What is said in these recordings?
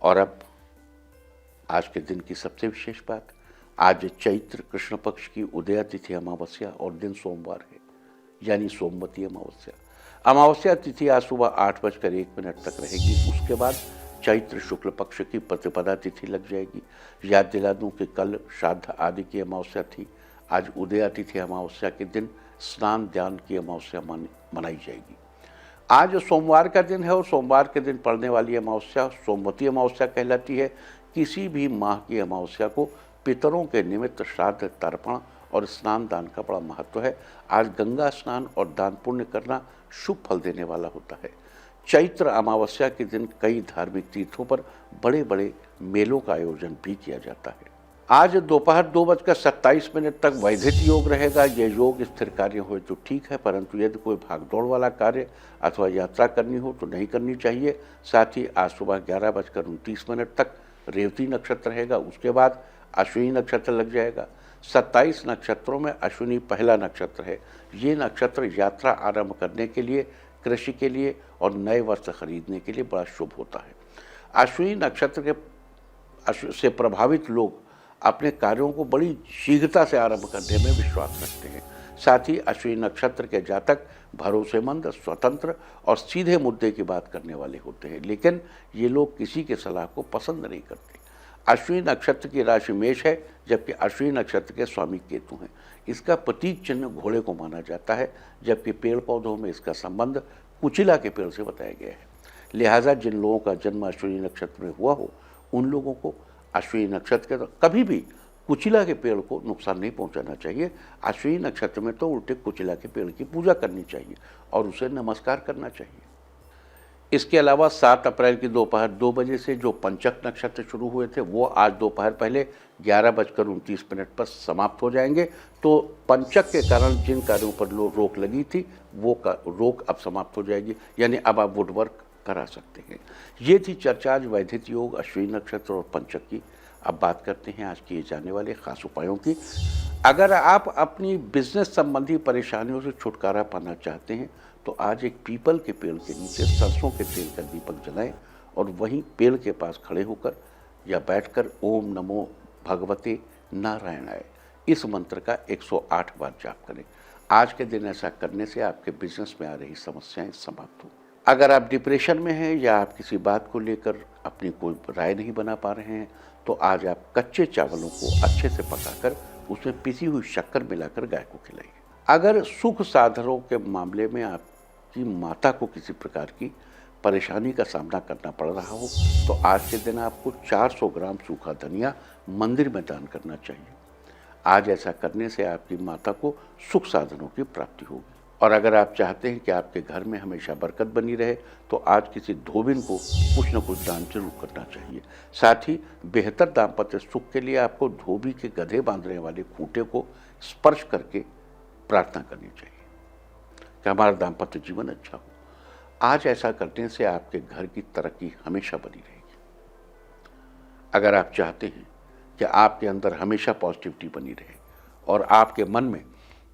और अब आज के दिन की सबसे विशेष बात, आज चैत्र कृष्ण पक्ष की उदया तिथि अमावस्या और दिन सोमवार है, यानी सोमवती अमावस्या। अमावस्या तिथि आज सुबह 8:01 तक रहेगी। उसके बाद चैत्र शुक्ल पक्ष की प्रतिपदा तिथि लग जाएगी। याद दिला दूं कि कल श्राद्ध आदि की अमावस्या थी। आज उदया तिथि अमावस्या के दिन स्नान ध्यान की अमावस्या मनाई जाएगी। आज सोमवार का दिन है और सोमवार के दिन पड़ने वाली अमावस्या सोमवती अमावस्या कहलाती है। किसी भी माह की अमावस्या को पितरों के निमित्त श्राद्ध तर्पण और स्नान दान का बड़ा महत्व है। आज गंगा स्नान और दान पुण्य करना शुभ फल देने वाला होता है। चैत्र अमावस्या के दिन कई धार्मिक तीर्थों पर बड़े बड़े मेलों का आयोजन भी किया जाता है। आज दोपहर 2:27 तक वैधिक योग रहेगा। यह योग स्थिर कार्य हो तो ठीक है, परंतु यदि कोई भागदौड़ वाला कार्य अथवा यात्रा करनी हो तो नहीं करनी चाहिए। साथ ही आज सुबह 11:29 तक रेवती नक्षत्र रहेगा। उसके बाद अश्विनी नक्षत्र लग जाएगा। 27 नक्षत्रों में अश्विनी पहला नक्षत्र है। ये नक्षत्र यात्रा आरंभ करने के लिए, कृषि के लिए और नए वस्त्र खरीदने के लिए बड़ा शुभ होता है। अश्विनी नक्षत्र से प्रभावित लोग अपने कार्यों को बड़ी शीघ्रता से आरंभ करने में विश्वास रखते हैं। साथ ही अश्विनी नक्षत्र के जातक भरोसेमंद, स्वतंत्र और सीधे मुद्दे की बात करने वाले होते हैं, लेकिन ये लोग किसी के सलाह को पसंद नहीं करते। अश्विनी नक्षत्र की राशि मेष है, जबकि अश्विनी नक्षत्र के स्वामी केतु हैं। इसका प्रतीक चिन्ह घोड़े को माना जाता है, जबकि पेड़ पौधों में इसका संबंध कुचिला के पेड़ से बताया गया है। लिहाजा जिन लोगों का जन्म अश्विनी नक्षत्र में हुआ हो, उन लोगों को अश्विनी नक्षत्र के कभी भी कुचिला के पेड़ को नुकसान नहीं पहुंचाना चाहिए। अश्विनी नक्षत्र में तो उल्टे कुचिला के पेड़ की पूजा करनी चाहिए और उसे नमस्कार करना चाहिए। इसके अलावा 7 अप्रैल की दोपहर 2 बजे से जो पंचक नक्षत्र शुरू हुए थे वो आज दोपहर पहले 11:29 पर समाप्त हो जाएंगे। तो पंचक के कारण जिन कार्यों पर रोक लगी थी वो रोक अब समाप्त हो जाएगी, यानी अब आप वुडवर्क करा सकते हैं। ये थी चर्चा आज वैधिक योग, अश्विनी नक्षत्र और पंचक की। अब बात करते हैं आज किए जाने वाले खास उपायों की। अगर आप अपनी बिजनेस संबंधी परेशानियों से छुटकारा पाना चाहते हैं तो आज एक पीपल के पेड़ के नीचे सरसों के तेल का दीपक जलाएं और वहीं पेड़ के पास खड़े होकर या बैठकर ओम नमो भगवते नारायणाय इस मंत्र का 108 बार जाप करें। आज के दिन ऐसा करने से आपके बिजनेस में आ रही समस्याएं समाप्त हों। अगर आप डिप्रेशन में हैं या आप किसी बात को लेकर अपनी कोई राय नहीं बना पा रहे हैं तो आज आप कच्चे चावलों को अच्छे से पकाकर उसमें पिसी हुई शक्कर मिलाकर गाय को खिलाइए। अगर सुख साधनों के मामले में आपकी माता को किसी प्रकार की परेशानी का सामना करना पड़ रहा हो तो आज के दिन आपको 400 ग्राम सूखा धनिया मंदिर में दान करना चाहिए। आज ऐसा करने से आपकी माता को सुख साधनों की प्राप्ति होगी। और अगर आप चाहते हैं कि आपके घर में हमेशा बरकत बनी रहे तो आज किसी धोबिन को कुछ न कुछ दान जरूर करना चाहिए। साथ ही बेहतर दाम्पत्य सुख के लिए आपको धोबी के गधे बांधने वाले खूंटे को स्पर्श करके प्रार्थना करनी चाहिए कि हमारा दाम्पत्य जीवन अच्छा हो। आज ऐसा करने से आपके घर की तरक्की हमेशा बनी रहेगी। अगर आप चाहते हैं कि आपके अंदर हमेशा पॉजिटिविटी बनी रहे और आपके मन में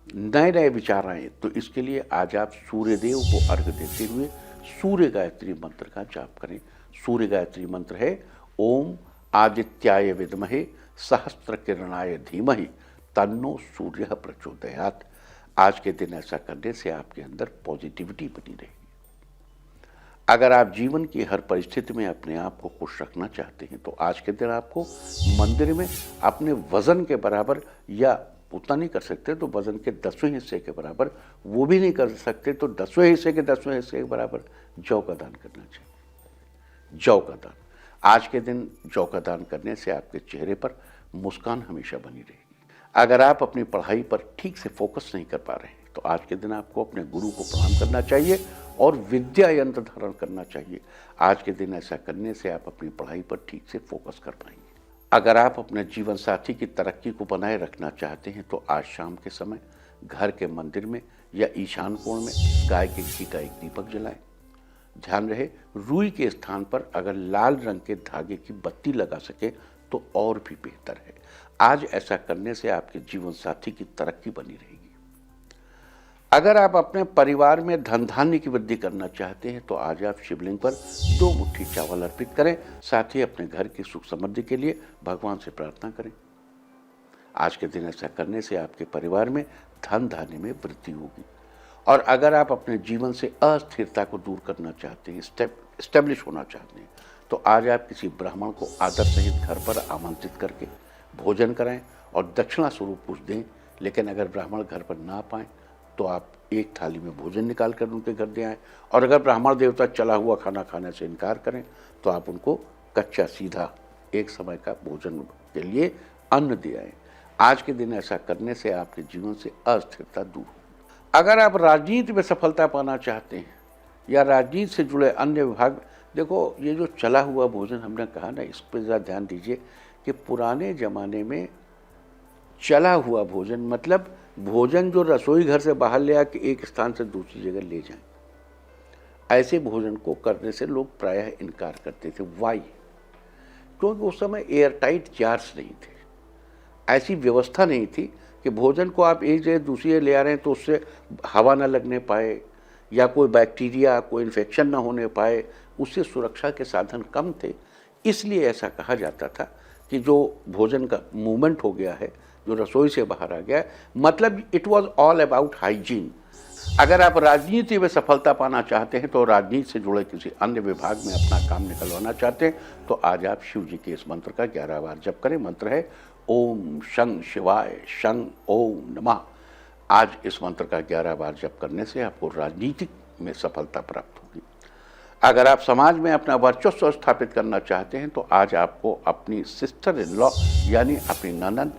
नए नए विचार आए तो इसके लिए आज आप सूर्यदेव को अर्घ्य देते हुए सूर्य गायत्री मंत्र का जाप करें। सूर्य गायत्री मंत्र है ओम आदित्याय विद्महे सहस्त्र किरणाय धीमहि तन्नो सूर्य प्रचोदयात्। आज के दिन ऐसा करने से आपके अंदर पॉजिटिविटी बनी रहेगी। अगर आप जीवन की हर परिस्थिति में अपने आप को खुश रखना चाहते हैं तो आज के दिन आपको मंदिर में अपने वजन के बराबर या उतना नहीं कर सकते तो वजन के 10वें हिस्से के बराबर, वो भी नहीं कर सकते तो 10वें हिस्से के 10वें हिस्से के बराबर जौ का दान करना चाहिए। जौ का दान, आज के दिन जौ का दान करने से आपके चेहरे पर मुस्कान हमेशा बनी रहेगी। अगर आप अपनी पढ़ाई पर ठीक से फोकस नहीं कर पा रहे हैं तो आज के दिन आपको अपने गुरु को प्रणाम करना चाहिए और विद्या यंत्र धारण करना चाहिए। आज के दिन ऐसा करने से आप अपनी पढ़ाई पर ठीक से फोकस कर पाएंगे। अगर आप अपने जीवन साथी की तरक्की को बनाए रखना चाहते हैं तो आज शाम के समय घर के मंदिर में या ईशान कोण में गाय के घी का एक दीपक जलाएं। ध्यान रहे रुई के स्थान पर अगर लाल रंग के धागे की बत्ती लगा सके तो और भी बेहतर है। आज ऐसा करने से आपके जीवन साथी की तरक्की बनी रहेगी। अगर आप अपने परिवार में धन धान्य की वृद्धि करना चाहते हैं तो आज आप शिवलिंग पर 2 मुट्ठी चावल अर्पित करें। साथ ही अपने घर की सुख समृद्धि के लिए भगवान से प्रार्थना करें। आज के दिन ऐसा करने से आपके परिवार में धन धान्य में वृद्धि होगी। और अगर आप अपने जीवन से अस्थिरता को दूर करना चाहते हैं, स्टेब्लिश होना चाहते हैं, तो आज आप किसी ब्राह्मण को आदर सहित घर पर आमंत्रित करके भोजन कराएं और दक्षिणा स्वरूप कुछ दें। लेकिन अगर ब्राह्मण घर पर ना पाएं तो आप एक थाली में भोजन निकाल कर उनके घर दे आएँ। और अगर ब्राह्मण देवता चला हुआ खाना खाने से इनकार करें तो आप उनको कच्चा सीधा एक समय का भोजन के लिए अन्न दे आएँ। आज के दिन ऐसा करने से आपके जीवन से अस्थिरता दूर हो। अगर आप राजनीति में सफलता पाना चाहते हैं या राजनीति से जुड़े अन्य विभाग, देखो ये जो चला हुआ भोजन हमने कहा ना, इस पर ज़रा ध्यान दीजिए कि पुराने ज़माने में चला हुआ भोजन मतलब भोजन जो रसोई घर से बाहर ले आके एक स्थान से दूसरी जगह ले जाएं, ऐसे भोजन को करने से लोग प्रायः इनकार करते थे। वाई? क्योंकि उस समय एयरटाइट जार्स नहीं थे, ऐसी व्यवस्था नहीं थी कि भोजन को आप एक जगह दूसरी जगह ले आ रहे हैं तो उससे हवा न लगने पाए या कोई बैक्टीरिया, कोई इन्फेक्शन ना होने पाए, उससे सुरक्षा के साधन कम थे। इसलिए ऐसा कहा जाता था कि जो भोजन का मूवमेंट हो गया है, जो रसोई से बाहर आ गया है, मतलब it was all about hygiene. अगर आप राजनीति में सफलता पाना चाहते हैं तो राजनीति से जुड़े किसी अन्य विभाग में अपना काम निकलवाना चाहते हैं तो आज आप शिव जी के इस मंत्र का 11 बार जप करें। मंत्र है ओम शं शिवाय शं ओम नमः। आज इस मंत्र का 11 बार जप करने से आपको राजनीतिक में सफलता प्राप्त होगी। अगर आप समाज में अपना वर्चस्व स्थापित करना चाहते हैं तो आज आपको अपनी सिस्टर इन लॉ यानी अपनी ननद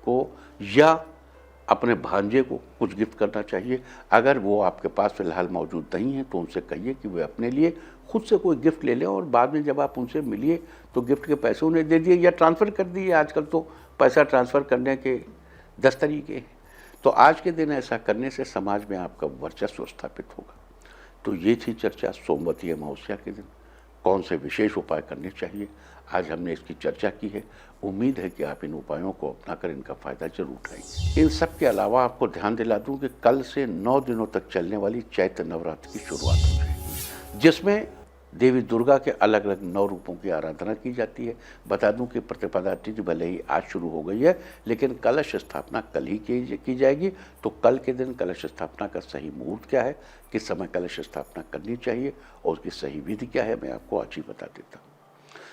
को या अपने भांजे को कुछ गिफ्ट करना चाहिए। अगर वो आपके पास फिलहाल मौजूद नहीं है तो उनसे कहिए कि वे अपने लिए खुद से कोई गिफ्ट ले लें और बाद में जब आप उनसे मिलिए तो गिफ्ट के पैसे उन्हें दे दिए या ट्रांसफ़र कर दिए। आजकल तो पैसा ट्रांसफ़र करने के 10 तरीके हैं। तो आज के दिन ऐसा करने से समाज में आपका वर्चस्व स्थापित होगा। तो ये थी चर्चा सोमवती अमावस्या के दिन कौन से विशेष उपाय करने चाहिए। आज हमने इसकी चर्चा की है। उम्मीद है कि आप इन उपायों को अपनाकर इनका फायदा जरूर उठाएंगे। इन सब के अलावा आपको ध्यान दिला दूं कि कल से 9 दिनों तक चलने वाली चैत्र नवरात्र की शुरुआत हो जाएगी, जिसमें देवी दुर्गा के अलग अलग 9 रूपों की आराधना की जाती है। बता दूं कि प्रतिपदा तिथि भले ही आज शुरू हो गई है लेकिन कलश स्थापना कल ही की जाएगी। तो कल के दिन कलश स्थापना का सही मुहूर्त क्या है, किस समय कलश स्थापना करनी चाहिए और उसकी सही विधि क्या है, मैं आपको आज ही बता देता हूँ।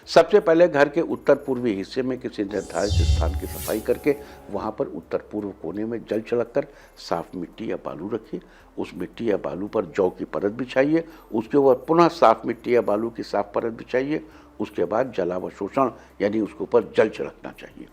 सबसे पहले घर के उत्तर पूर्वी हिस्से में किसी निर्धारित स्थान की सफाई करके वहाँ पर उत्तर पूर्व कोने में जल छिड़ककर साफ मिट्टी या बालू रखिए। उस मिट्टी या बालू पर जौ की परत बिछाइए। उसके ऊपर पुनः साफ मिट्टी या बालू की साफ परत बिछाइए। उसके बाद जलावशोषण यानी उसके ऊपर जल छिड़कना चाहिए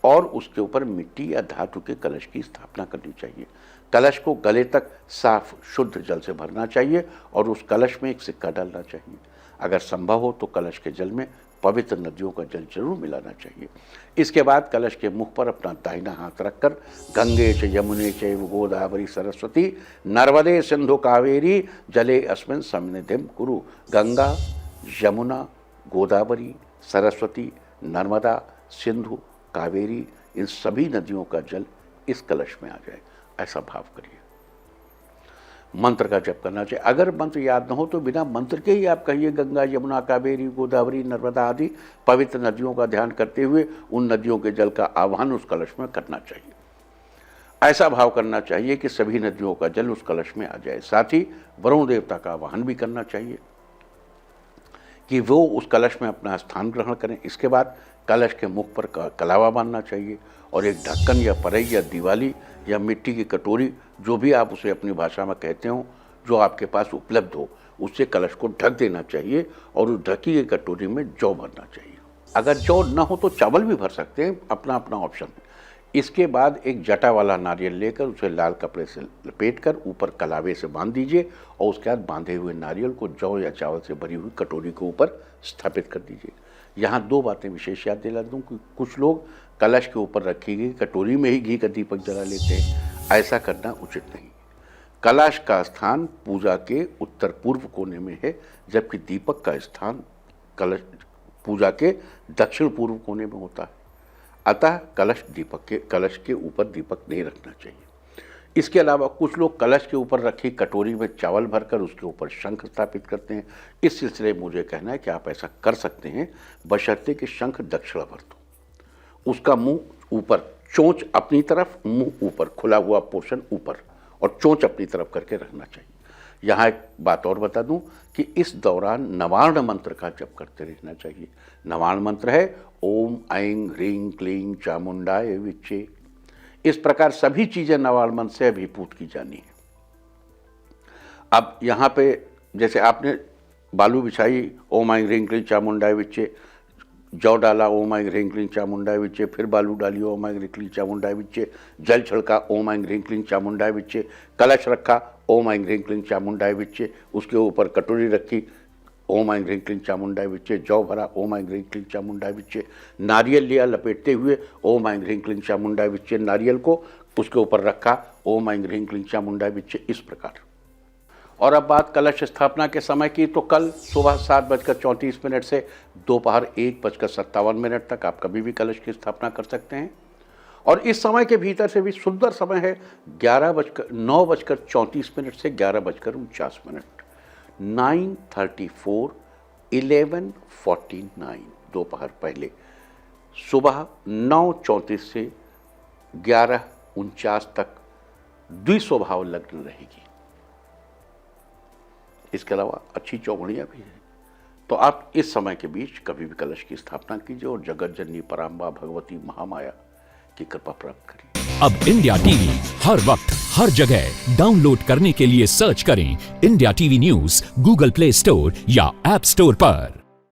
और उसके ऊपर मिट्टी या धातु के कलश की स्थापना करनी चाहिए। कलश को गले तक साफ शुद्ध जल से भरना चाहिए और उस कलश में एक सिक्का डालना चाहिए। अगर संभव हो तो कलश के जल में पवित्र नदियों का जल जरूर मिलाना चाहिए। इसके बाद कलश के मुख पर अपना दाहिना हाथ रखकर गंगे च यमुने चैव गोदावरी सरस्वती नर्मदे सिंधु कावेरी जले अस्मिन् सन्निधिं कुरु। गंगा, यमुना, गोदावरी, सरस्वती, नर्मदा, सिंधु, कावेरी, इन सभी नदियों का जल इस कलश में आ जाए, ऐसा भाव करिए। मंत्र का जप करना चाहिए। अगर मंत्र याद न हो तो बिना मंत्र के ही आप कहिए गंगा, यमुना, कावेरी, गोदावरी, नर्मदा आदि पवित्र नदियों का ध्यान करते हुए उन नदियों के जल का आह्वान उस कलश में करना चाहिए। ऐसा भाव करना चाहिए कि सभी नदियों का जल उस कलश में आ जाए। साथ ही वरुण देवता का आह्वान भी करना चाहिए कि वो उस कलश में अपना स्थान ग्रहण करें। इसके बाद कलश के मुख पर कलावा बांधना चाहिए और एक ढक्कन या परई या दीवाली या मिट्टी की कटोरी, जो भी आप उसे अपनी भाषा में कहते हो, जो आपके पास उपलब्ध हो, उससे कलश को ढक देना चाहिए और उस ढकी हुई कटोरी में जौ भरना चाहिए। अगर जौ न हो तो चावल भी भर सकते हैं, अपना अपना ऑप्शन है। इसके बाद एक जटा वाला नारियल लेकर उसे लाल कपड़े से लपेटकर ऊपर कलावे से बांध दीजिए और उसके बाद बांधे हुए नारियल को जौ या चावल से भरी हुई कटोरी के ऊपर स्थापित कर दीजिए। यहाँ 2 बातें विशेष याद दिला दूँ कि कुछ लोग कलश के ऊपर रखी गई कटोरी में ही घी का दीपक जला लेते हैं। ऐसा करना उचित नहीं। कलश का स्थान पूजा के उत्तर पूर्व कोने में है, जबकि दीपक का स्थान कलश पूजा के दक्षिण पूर्व कोने में होता है। अतः कलश के ऊपर दीपक नहीं रखना चाहिए। इसके अलावा कुछ लोग कलश के ऊपर रखी कटोरी में चावल भरकर उसके ऊपर शंख स्थापित करते हैं। इस सिलसिले में मुझे कहना है कि आप ऐसा कर सकते हैं, बशर्ते कि शंख दक्षिणा भर दो। उसका मुंह ऊपर, चोंच अपनी तरफ, मुंह ऊपर, खुला हुआ पोर्शन ऊपर और चोंच अपनी तरफ करके रखना चाहिए। यहाँ एक बात और बता दूं कि इस दौरान नवार्ण मंत्र का जप करते रहना चाहिए। नवार्ण मंत्र है ओम ऐं ह्रीं क्लीं चामुंडाय विच्चे। इस प्रकार सभी चीजें नवार्ण मंत्र से अभिभूत की जानी है। अब यहाँ पे जैसे आपने बालू बिछाई ओम ऐं ह्रीं क्लीं चामुंडाय विच्चे, जौ डाला ओम ऐं ह्रीं क्लीं चामुंडाय विच्चे, फिर बालू डाली ओम ऐं ह्रीं क्लीं चामुंडाय विच्चे, जल छिड़का ओम ऐं ह्रीं क्लीं चामुंडाय विच्चे, कलश रखा ओम ऐं ह्रीं क्लीं चामुंडाय विच्चे, उसके ऊपर कटोरी रखी ओम ऐं ह्रीं क्लीं चामुंडाय विच्चे, जौ भरा ओम ऐं ह्रीं क्लीं चामुंडाय विच्चे, नारियल लिया लपेटते हुए ओम ऐं ह्रीं क्लीं चामुंडाय विच्चे, नारियल को उसके ऊपर रखा ओम ऐं ह्रीं क्लीं चामुंडाय विच्चे, इस प्रकार। और अब बात कलश स्थापना के समय की, तो कल सुबह 7:34 से दोपहर 1:57 तक आप कभी भी कलश की स्थापना कर सकते हैं। और इस समय के भीतर से भी सुंदर समय है 9:34 से 11:49, 9:34, 11:49 दोपहर पहले, सुबह 9:34 से 11:49 तक द्विस्वभाव लग्न रहेगी। इसके अलावा अच्छी चौघड़ियाँ भी हैं, तो आप इस समय के बीच कभी भी कलश की स्थापना कीजिए और जगत जननी पराम्बा भगवती महामाया की कृपा प्राप्त करिए। अब इंडिया टीवी हर वक्त हर जगह डाउनलोड करने के लिए सर्च करें India TV news Google play store या ऐप स्टोर पर।